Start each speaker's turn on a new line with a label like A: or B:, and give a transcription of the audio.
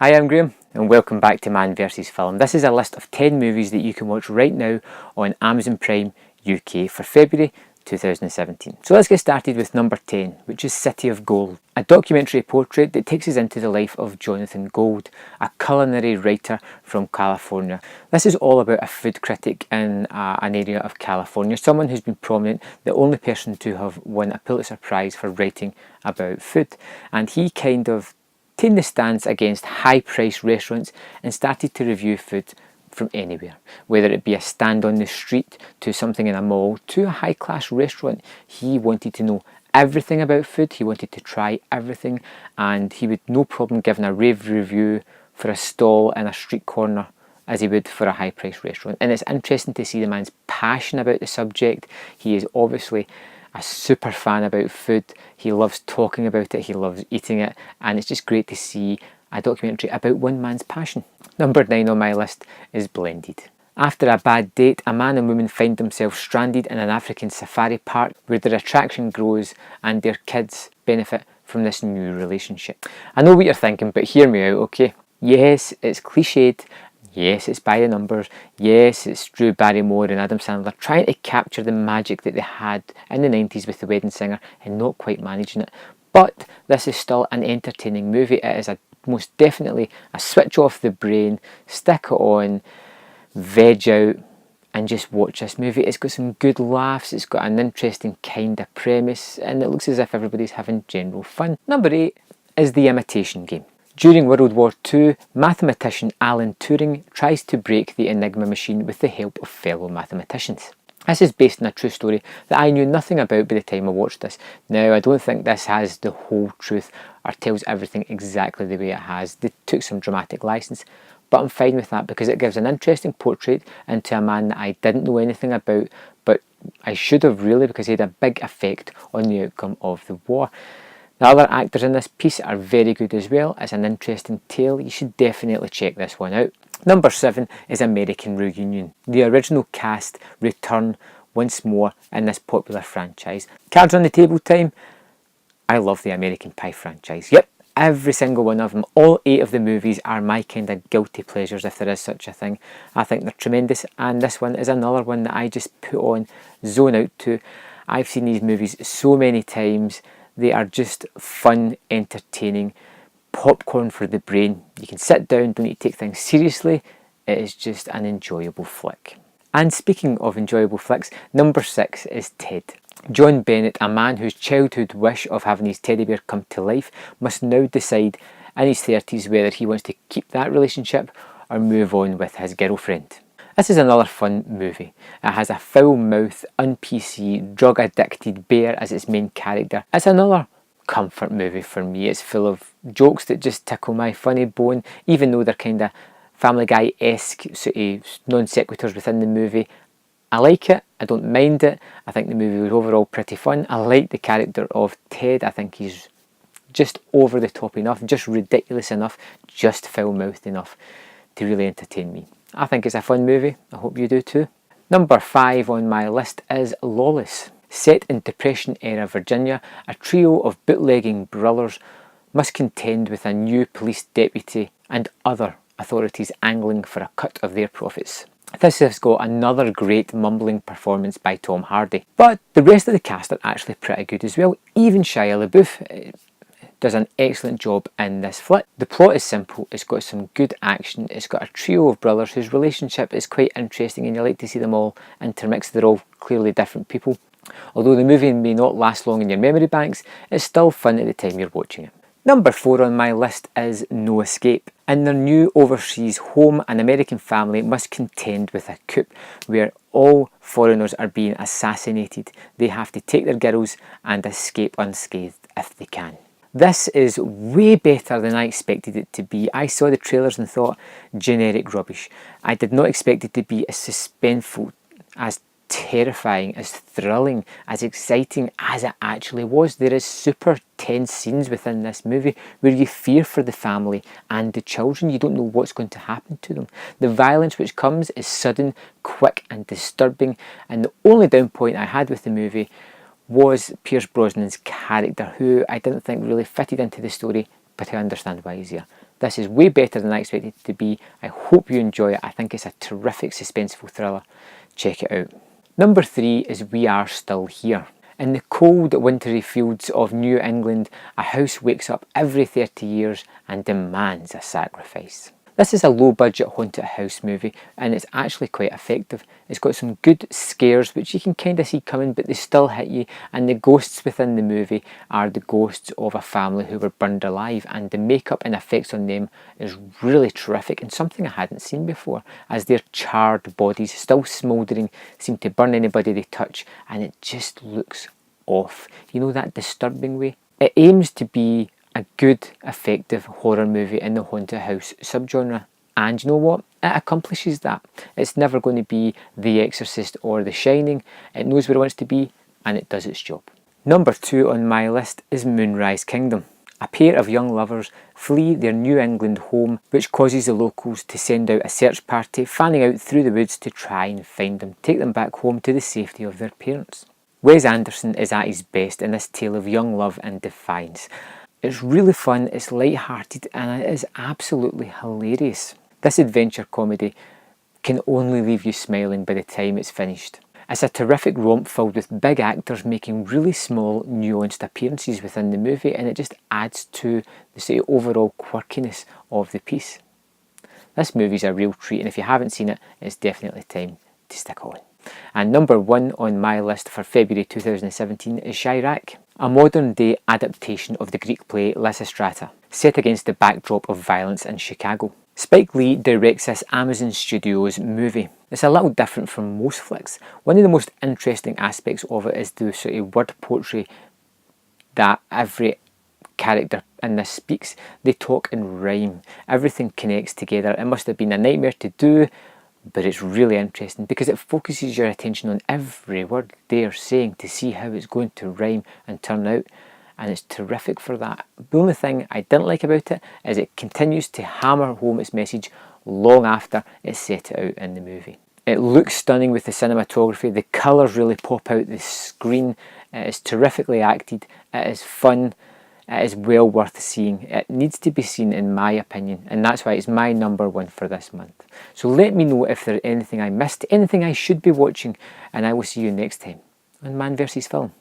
A: Hi, I'm Graham and welcome back to Man vs Film. This is a list of 10 movies that you can watch right now on Amazon Prime UK for February 2017. So let's get started with number 10, which is City of Gold, a documentary portrait that takes us into the life of Jonathan Gold, a culinary writer from California. This is all about a food critic in an area of California, someone who's been prominent, the only person to have won a Pulitzer Prize for writing about food. And he kind of taken the stance against high-priced restaurants and started to review food from anywhere, whether it be a stand on the street to something in a mall to a high-class restaurant. He wanted to know everything about food, he wanted to try everything, and he would no problem giving a rave review for a stall in a street corner as he would for a high-priced restaurant. And it's interesting to see the man's passion about the subject. He is obviously a super fan about food. He loves talking about it, he loves eating it, and it's just great to see a documentary about one man's passion. Number 9 on my list is Blended. After a bad date, a man and woman find themselves stranded in an African safari park where their attraction grows and their kids benefit from this new relationship. I know what you're thinking, but hear me out, okay? Yes, it's cliched. Yes, it's by the numbers. Yes, it's Drew Barrymore and Adam Sandler trying to capture the magic that they had in the 90s with The Wedding Singer and not quite managing it. But this is still an entertaining movie. It is most definitely a switch off the brain, stick it on, veg out and just watch this movie. It's got some good laughs, it's got an interesting kind of premise, and it looks as if everybody's having general fun. Number 8 is The Imitation Game. During World War II, mathematician Alan Turing tries to break the Enigma machine with the help of fellow mathematicians. This is based on a true story that I knew nothing about by the time I watched this. Now, I don't think this has the whole truth or tells everything exactly the way it has. They took some dramatic license, but I'm fine with that because it gives an interesting portrait into a man that I didn't know anything about, but I should have really, because he had a big effect on the outcome of the war. The other actors in this piece are very good as well. It's an interesting tale. You should definitely check this one out. Number 7 is American Reunion. The original cast return once more in this popular franchise. Cards on the table time. I love the American Pie franchise. Yep, every single one of them. All 8 of the movies are my kind of guilty pleasures, if there is such a thing. I think they're tremendous, and this one is another one that I just put on, zone out to. I've seen these movies so many times. They are just fun, entertaining, popcorn for the brain. You can sit down, don't need to take things seriously. It is just an enjoyable flick. And speaking of enjoyable flicks, number 6 is Ted. John Bennett, a man whose childhood wish of having his teddy bear come to life, must now decide in his 30s whether he wants to keep that relationship or move on with his girlfriend. This is another fun movie. It has a foul-mouthed, un-PC, drug-addicted bear as its main character. It's another comfort movie for me. It's full of jokes that just tickle my funny bone, even though they're kind of Family Guy-esque sort of non-sequiturs within the movie. I like it, I don't mind it. I think the movie was overall pretty fun. I like the character of Ted. I think he's just over the top enough, just ridiculous enough, just foul-mouthed enough to really entertain me. I think it's a fun movie. I hope you do too. Number 5 on my list is Lawless. Set in Depression-era Virginia, a trio of bootlegging brothers must contend with a new police deputy and other authorities angling for a cut of their profits. This has got another great mumbling performance by Tom Hardy. But the rest of the cast are actually pretty good as well. Even Shia LaBeouf does an excellent job in this flick. The plot is simple, it's got some good action, it's got a trio of brothers whose relationship is quite interesting and you like to see them all intermixed. They're all clearly different people. Although the movie may not last long in your memory banks, it's still fun at the time you're watching it. Number 4 on my list is No Escape. In their new overseas home, an American family must contend with a coup where all foreigners are being assassinated. They have to take their girls and escape unscathed if they can. This is way better than I expected it to be. I saw the trailers and thought, generic rubbish. I did not expect it to be as suspenseful, as terrifying, as thrilling, as exciting as it actually was. There is super tense scenes within this movie where you fear for the family and the children. You don't know what's going to happen to them. The violence which comes is sudden, quick and disturbing, and the only down point I had with the movie was Pierce Brosnan's character, who I didn't think really fitted into the story, but I understand why he's here. This is way better than I expected it to be. I hope you enjoy it. I think it's a terrific suspenseful thriller. Check it out. Number 3 is We Are Still Here. In the cold, wintry fields of New England, a house wakes up every 30 years and demands a sacrifice. This is a low-budget haunted house movie, and it's actually quite effective. It's got some good scares which you can kind of see coming, but they still hit you, and the ghosts within the movie are the ghosts of a family who were burned alive, and the makeup and effects on them is really terrific and something I hadn't seen before, as their charred bodies, still smouldering, seem to burn anybody they touch, and it just looks off. You know, that disturbing way? It aims to be a good, effective horror movie in the haunted house subgenre. And you know what? It accomplishes that. It's never going to be The Exorcist or The Shining. It knows where it wants to be, and it does its job. Number 2 on my list is Moonrise Kingdom. A pair of young lovers flee their New England home, which causes the locals to send out a search party fanning out through the woods to try and find them, take them back home to the safety of their parents. Wes Anderson is at his best in this tale of young love and defiance. It's really fun, it's light-hearted, and it is absolutely hilarious. This adventure comedy can only leave you smiling by the time it's finished. It's a terrific romp filled with big actors making really small, nuanced appearances within the movie, and it just adds to the sort of overall quirkiness of the piece. This movie's a real treat, and if you haven't seen it, it's definitely time to stick on. And number 1 on my list for February 2017 is Chiraq, a modern-day adaptation of the Greek play Lysistrata, set against the backdrop of violence in Chicago. Spike Lee directs this Amazon Studios movie. It's a little different from most flicks. One of the most interesting aspects of it is the sort of word poetry that every character in this speaks. They talk in rhyme. Everything connects together. It must have been a nightmare to do, but it's really interesting because it focuses your attention on every word they're saying to see how it's going to rhyme and turn out, and it's terrific for that. The only thing I didn't like about it is it continues to hammer home its message long after it's set it out in the movie. It looks stunning with the cinematography, the colours really pop out the screen, it is terrifically acted, it is fun, it is well worth seeing. It needs to be seen in my opinion, and that's why it's my number 1 for this month. So let me know if there's anything I missed, anything I should be watching, and I will see you next time on Man vs Film.